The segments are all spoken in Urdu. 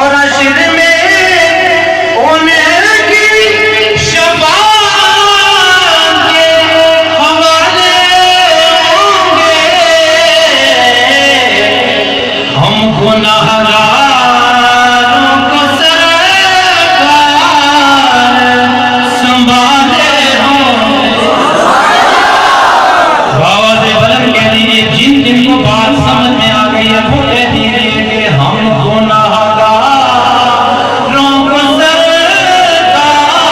اور حشر میں ان کی شفاعت کے حوالے ہوں گے۔ ہم گناہگاروں کو سرکار سنبھالے ہوں گے۔ آواز بلند کہہ دیجئے، جن جن کو بات سمجھ میں آ گئی ہے وہ کہہ دیجئے کہ ہم گناہگاروں کو سرکار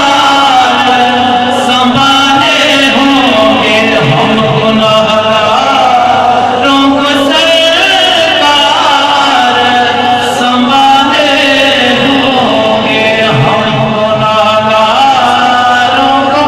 سنبھالے ہوں گے۔ ہم گناہگاروں کو سرکار سنبھالے ہوں گے۔ ہم گناہگاروں کو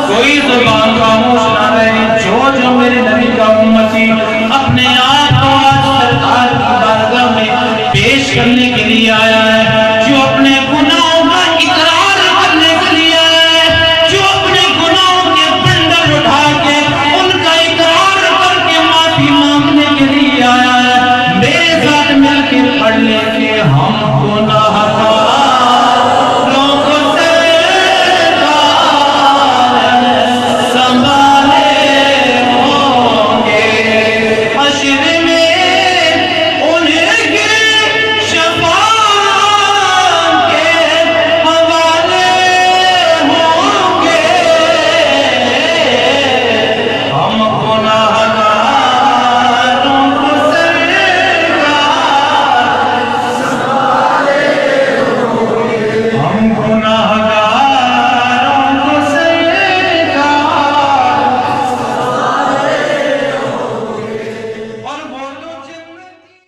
کوئی زبان خاموش نہ رہے۔ جو میرے نبی کا امتی اپنے آپ کو آج سرکار کی بارگاہ میں پیش کرنے کے لیے آیا ہے، جو اپنے گناہوں کا اقرار کرنے کے لیے آیا ہے، جو اپنے گناہوں کے بنڈل اٹھا کے ان کا اقرار کر کے معافی مانگنے کے لیے آیا ہے، میرے ساتھ مل کے پڑھ لے کہ ہم گناہگاروں کو سرکار سنبھالے ہوں گے۔ حشر میں ان کی شفاعت کے حوالے ہوں گے۔ ہم گناہگاروں کو سرکار سنبھالے ہوں گے۔ ہم گناہگاروں